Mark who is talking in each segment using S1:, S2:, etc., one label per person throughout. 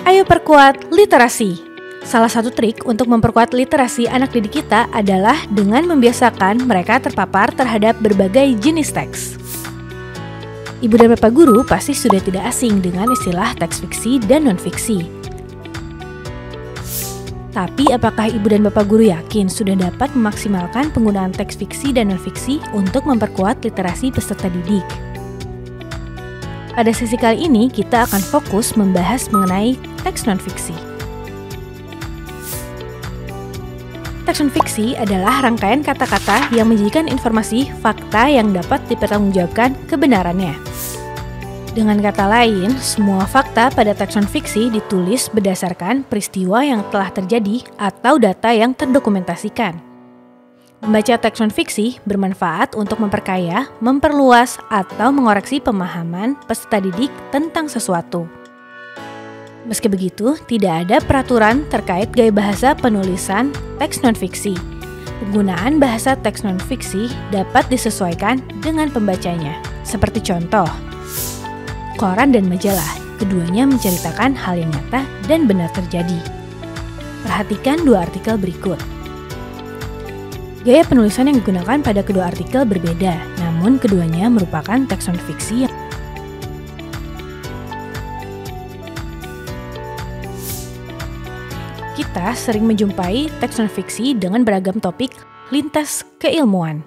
S1: Ayo perkuat literasi. Salah satu trik untuk memperkuat literasi anak didik kita adalah dengan membiasakan mereka terpapar terhadap berbagai jenis teks. Ibu dan Bapak guru pasti sudah tidak asing dengan istilah teks fiksi dan non-fiksi. Tapi apakah Ibu dan Bapak guru yakin sudah dapat memaksimalkan penggunaan teks fiksi dan non-fiksi untuk memperkuat literasi peserta didik? Pada sesi kali ini, kita akan fokus membahas mengenai teks non-fiksi. Teks non-fiksi adalah rangkaian kata-kata yang menjadikan informasi fakta yang dapat dipertanggungjawabkan kebenarannya. Dengan kata lain, semua fakta pada teks non-fiksi ditulis berdasarkan peristiwa yang telah terjadi atau data yang terdokumentasikan. Membaca teks non-fiksi bermanfaat untuk memperkaya, memperluas, atau mengoreksi pemahaman peserta didik tentang sesuatu. Meski begitu, tidak ada peraturan terkait gaya bahasa penulisan teks non-fiksi. Penggunaan bahasa teks non-fiksi dapat disesuaikan dengan pembacanya. Seperti contoh, koran dan majalah, keduanya menceritakan hal yang nyata dan benar terjadi. Perhatikan dua artikel berikut. Gaya penulisan yang digunakan pada kedua artikel berbeda, namun keduanya merupakan teks non-fiksi yang kita sering menjumpai teks non-fiksi dengan beragam topik lintas keilmuan.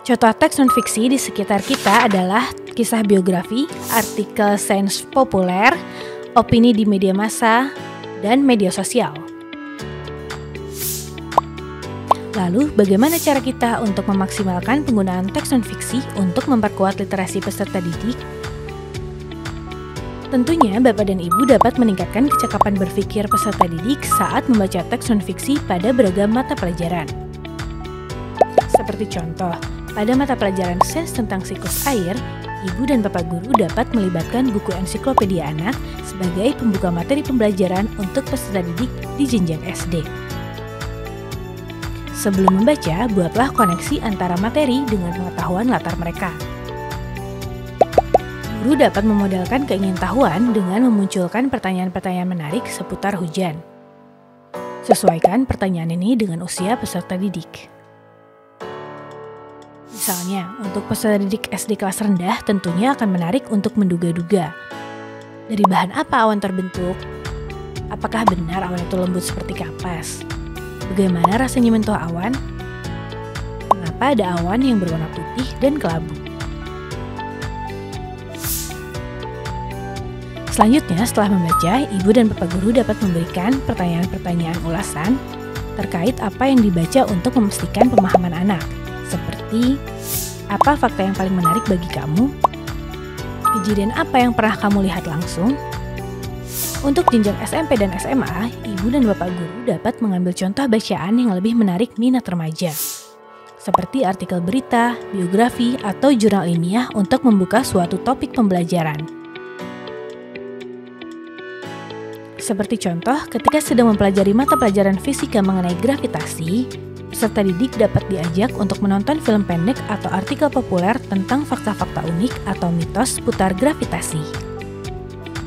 S1: Contoh teks non-fiksi di sekitar kita adalah kisah biografi, artikel sains populer, opini di media massa, dan media sosial. Lalu, bagaimana cara kita untuk memaksimalkan penggunaan teks non-fiksi untuk memperkuat literasi peserta didik? Tentunya, Bapak dan Ibu dapat meningkatkan kecakapan berpikir peserta didik saat membaca teks non-fiksi pada beragam mata pelajaran. Seperti contoh, pada mata pelajaran sains tentang siklus air, Ibu dan Bapak guru dapat melibatkan buku ensiklopedia anak sebagai pembuka materi pembelajaran untuk peserta didik di jenjang SD. Sebelum membaca, buatlah koneksi antara materi dengan pengetahuan latar mereka. Guru dapat memodelkan keingintahuan dengan memunculkan pertanyaan-pertanyaan menarik seputar hujan. Sesuaikan pertanyaan ini dengan usia peserta didik. Misalnya, untuk peserta didik SD kelas rendah tentunya akan menarik untuk menduga-duga. Dari bahan apa awan terbentuk? Apakah benar awan itu lembut seperti kapas? Bagaimana rasanya menyentuh awan? Mengapa ada awan yang berwarna putih dan kelabu? Selanjutnya, setelah membaca, Ibu dan Bapak guru dapat memberikan pertanyaan-pertanyaan ulasan terkait apa yang dibaca untuk memastikan pemahaman anak. Seperti, apa fakta yang paling menarik bagi kamu? Kejadian apa yang pernah kamu lihat langsung? Untuk jenjang SMP dan SMA, Ibu dan Bapak guru dapat mengambil contoh bacaan yang lebih menarik minat remaja. Seperti artikel berita, biografi, atau jurnal ilmiah untuk membuka suatu topik pembelajaran. Seperti contoh, ketika sedang mempelajari mata pelajaran fisika mengenai gravitasi, peserta didik dapat diajak untuk menonton film pendek atau artikel populer tentang fakta-fakta unik atau mitos seputar gravitasi.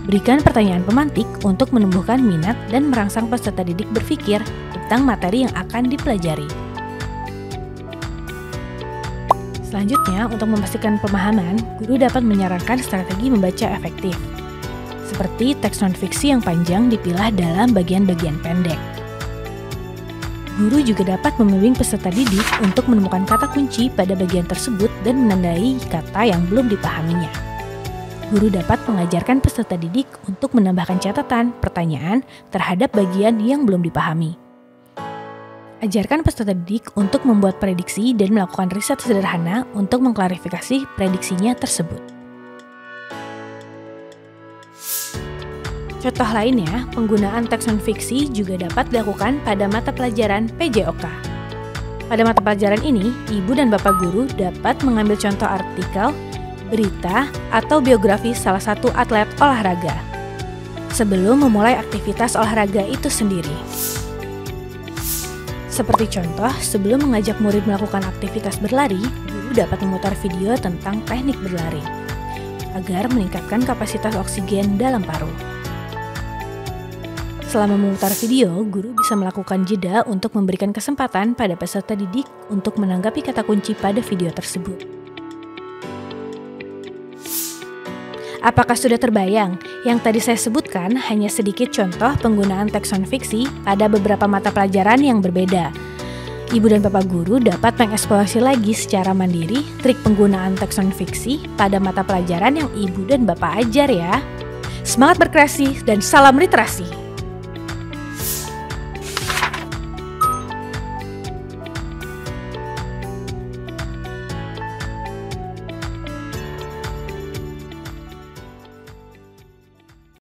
S1: Berikan pertanyaan pemantik untuk menumbuhkan minat dan merangsang peserta didik berpikir tentang materi yang akan dipelajari. Selanjutnya, untuk memastikan pemahaman, guru dapat menyarankan strategi membaca efektif. Seperti teks non-fiksi yang panjang dipilah dalam bagian-bagian pendek. Guru juga dapat membimbing peserta didik untuk menemukan kata kunci pada bagian tersebut dan menandai kata yang belum dipahaminya. Guru dapat mengajarkan peserta didik untuk menambahkan catatan, pertanyaan terhadap bagian yang belum dipahami. Ajarkan peserta didik untuk membuat prediksi dan melakukan riset sederhana untuk mengklarifikasi prediksinya tersebut. Contoh lainnya, penggunaan teks non-fiksi juga dapat dilakukan pada mata pelajaran PJOK. Pada mata pelajaran ini, Ibu dan Bapak guru dapat mengambil contoh artikel, berita, atau biografi salah satu atlet olahraga sebelum memulai aktivitas olahraga itu sendiri. Seperti contoh, sebelum mengajak murid melakukan aktivitas berlari, guru dapat memutar video tentang teknik berlari agar meningkatkan kapasitas oksigen dalam paru. Selama memutar video, guru bisa melakukan jeda untuk memberikan kesempatan pada peserta didik untuk menanggapi kata kunci pada video tersebut. Apakah sudah terbayang? Yang tadi saya sebutkan hanya sedikit contoh penggunaan teks non-fiksi pada beberapa mata pelajaran yang berbeda. Ibu dan Bapak guru dapat mengeksplorasi lagi secara mandiri trik penggunaan teks non-fiksi pada mata pelajaran yang Ibu dan Bapak ajar ya. Semangat berkreasi dan salam literasi!